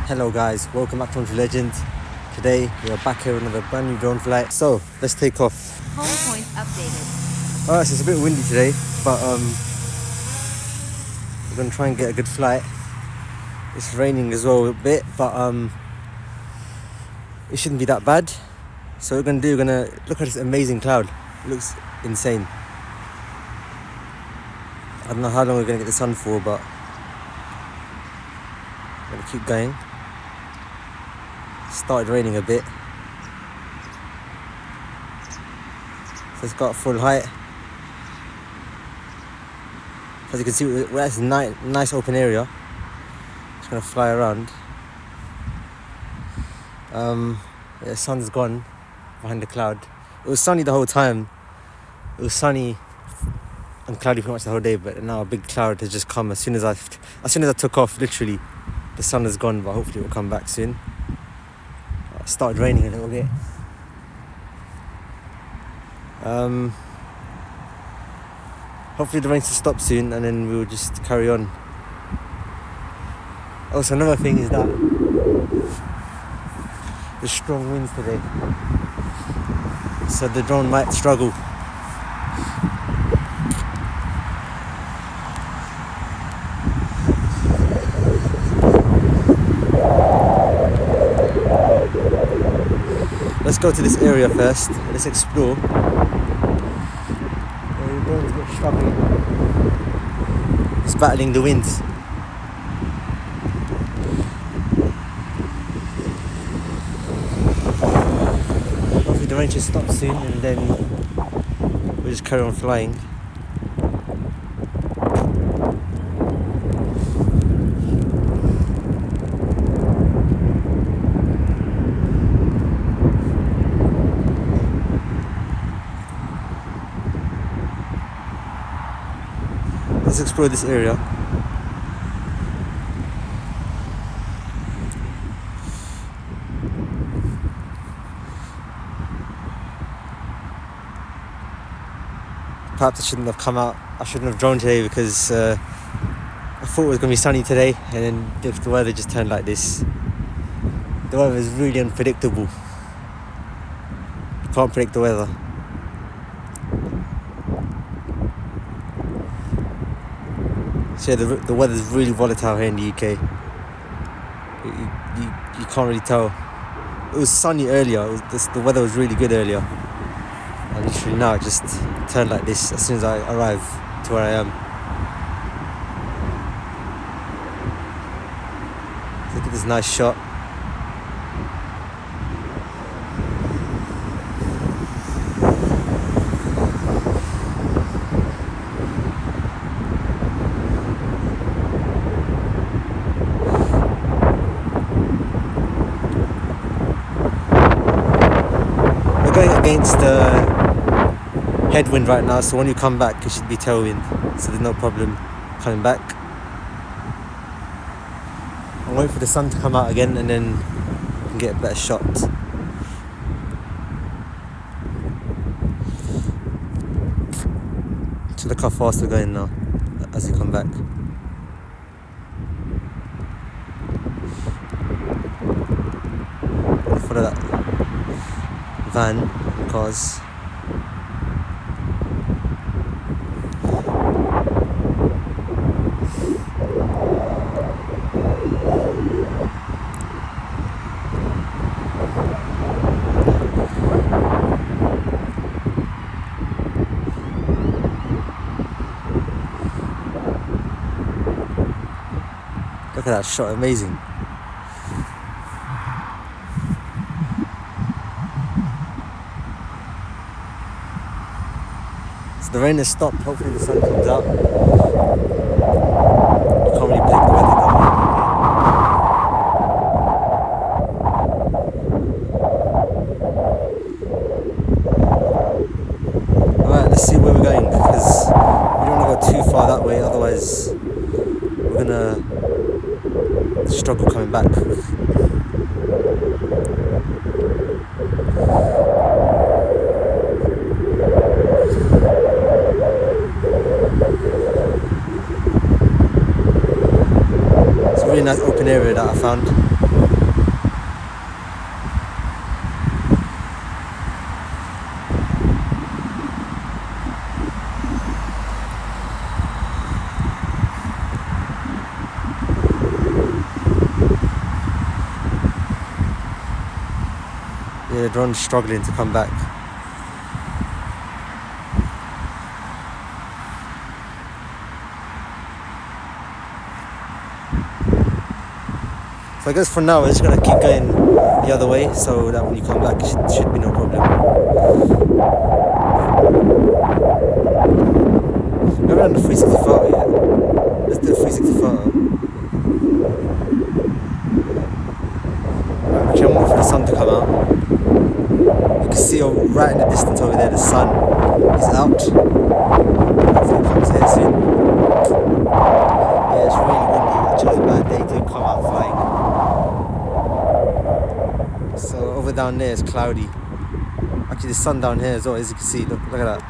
Hello guys, welcome back to Country Legend. Today we are back here with another brand new drone flight. So let's take off. Home points updated. Alright, so it's a bit windy today, but we're gonna try and get a good flight. It's raining as well a bit, but it shouldn't be that bad. So what we're gonna look at this amazing cloud. It looks insane. I don't know how long we're gonna get the sun for, but I'm gonna keep going. Started raining a bit, so it's got full height. As you can see, we're at this nice open area. Just gonna fly around. The sun's gone behind the cloud. It was sunny the whole time. It was sunny and cloudy pretty much the whole day, but now a big cloud has just come as soon as I took off. Literally, the sun is gone, but hopefully it will come back soon. It started raining a little bit. Hopefully the rain will stop soon, and then we'll just carry on. Also, another thing is that there's strong winds today, so the drone might struggle. Let's go to this area first. Let's explore. The drone's a bit struggling. It's battling the winds. Hopefully the rain should stop soon, and then we'll just carry on flying. Let's explore this area. Perhaps I shouldn't have come out. I shouldn't have drone today because I thought it was going to be sunny today, and then the weather just turned like this. The weather is really unpredictable. You can't predict the weather. So yeah, the weather is really volatile here in the UK. You can't really tell. It was sunny earlier. The weather was really good earlier. And literally now it just turned like this as soon as I arrive to where I am. Look at this nice shot. Going against the headwind right now, so when you come back it should be tailwind, so there's no problem coming back. I'll wait for the sun to come out again, and then you can get a better shot. So look how fast we're going now as you come back. Follow that van, cars. Look at that shot, amazing. The rain has stopped, hopefully the sun comes out. You can't really predict the weather though. Alright, let's see where we're going, because we don't want to go too far that way, otherwise we're gonna struggle coming back. It's a really nice open area that I found. Yeah, the drone's struggling to come back. So I guess for now we're just gonna keep going the other way so that when you come back it should be no problem. We're on the 360 photo yet. Let's do a 360 photo. Actually, I'm waiting for the sun to come out. You can see right in the distance over there the sun is out. Hopefully it comes here soon. Yeah, it's really windy. I chose a bad day to come out flying. So over down there is cloudy. Actually, the sun down here as well, as you can see. Look at that.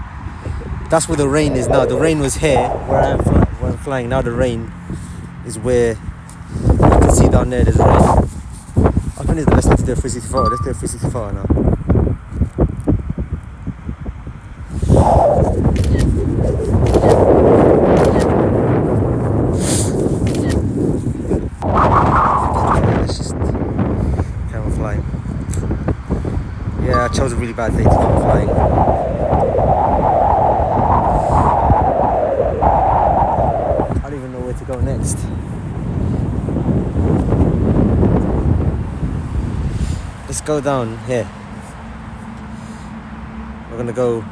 That's where the rain is now. The rain was here where I'm flying. Now the rain is where you can see down there. There's rain. I think it's the best way to do a 360 photo. Let's do a 360 photo now. Let's just camera flying. Yeah, I chose a really bad day to come flying. I don't even know where to go next. Let's go down here. We're gonna go.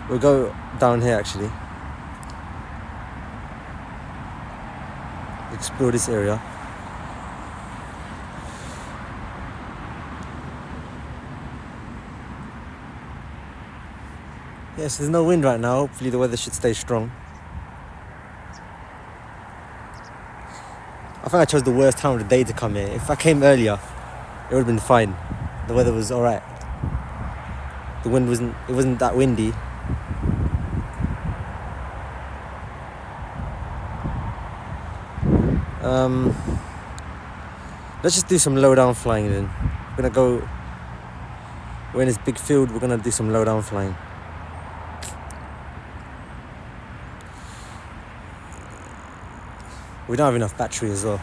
We'll go down here actually. Explore this area. Yes, there's no wind right now. Hopefully the weather should stay strong. I think I chose the worst time of the day to come here. If I came earlier, it would have been fine. The weather was alright. The wind wasn't that windy. Let's just do some low down flying then. We're in this big field, we're gonna do some low down flying. We don't have enough battery as well.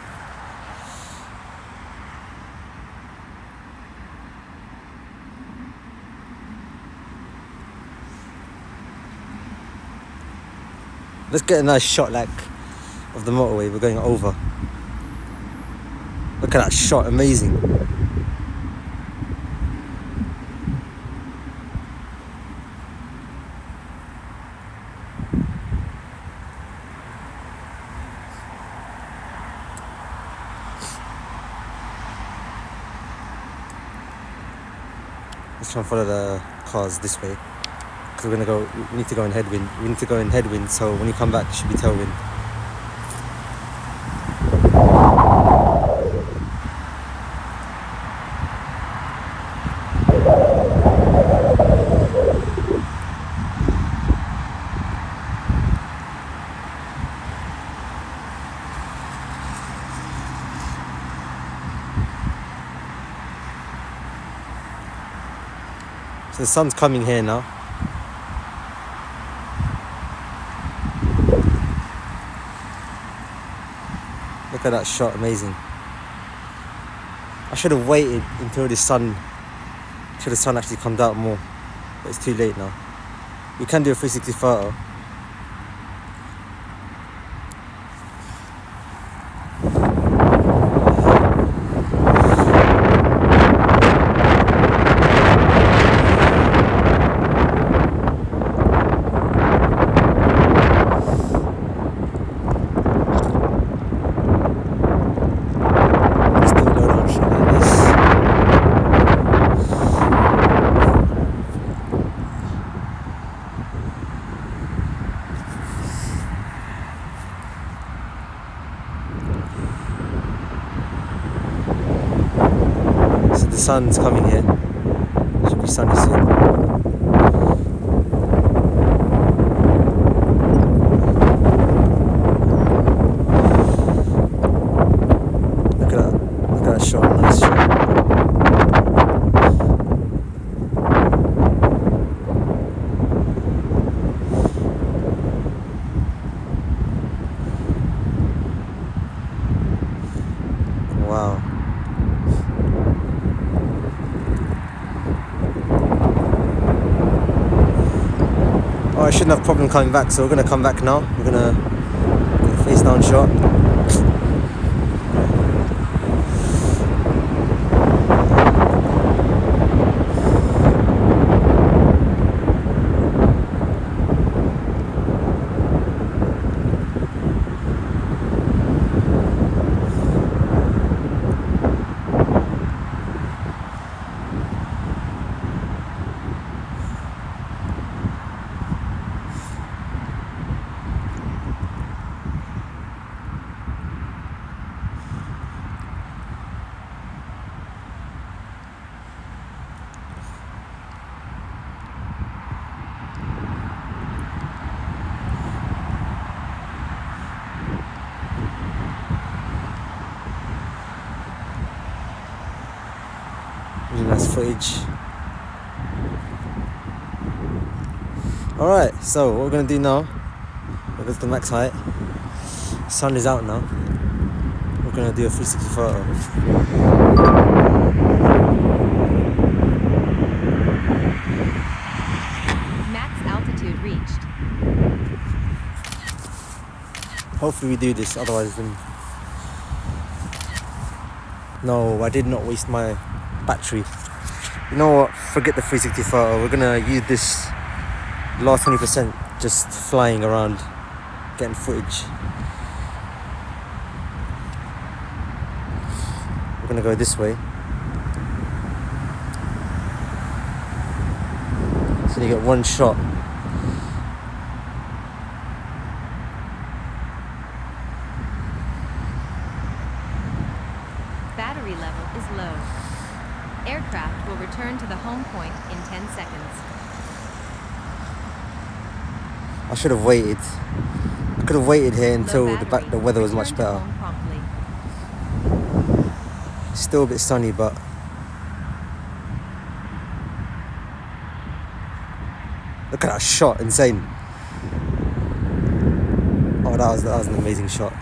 Let's get a nice shot like of the motorway we're going over. Look at that shot, amazing. Let's try and follow the cars this way. Because we need to go in headwind. We need to go in headwind, so when you come back, it should be tailwind. So the sun's coming here now. Look at that shot, amazing. I should have waited until the sun actually comes out more, but it's too late now. We can do a 360 photo. The sun's coming here. Should be sunny soon. Look at that shot, nice shot. Wow. Oh, I shouldn't have problem coming back, so we're gonna come back now. We're gonna get a face down shot. Really nice footage. Alright, so what we're gonna do now, we're going to the max height. Sun is out now. We're gonna do a 360 photo. Max altitude reached. Hopefully we do this, otherwise then... No, I did not waste my battery. You know what, forget the 360 photo. We're gonna use this last 20% just flying around, getting footage. We're gonna go this way. So you get one shot. Battery level is low. Aircraft will return to the home point in 10 seconds. I should have waited. I could have waited here until Low battery. the weather was Return much to better. home promptly. Still a bit sunny, but look at that shot, insane. Oh, that was an amazing shot.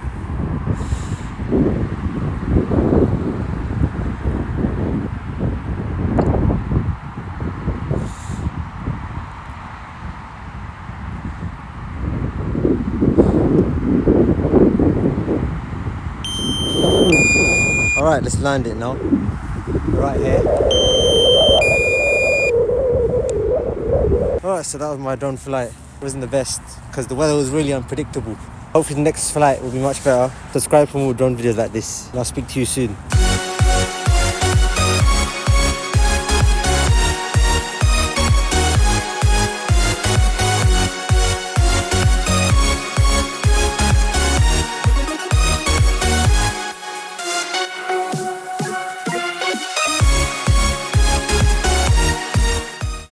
Alright, let's land it now. Right here. Alright, so that was my drone flight. It wasn't the best because the weather was really unpredictable. Hopefully the next flight will be much better. Subscribe for more drone videos like this and I'll speak to you soon.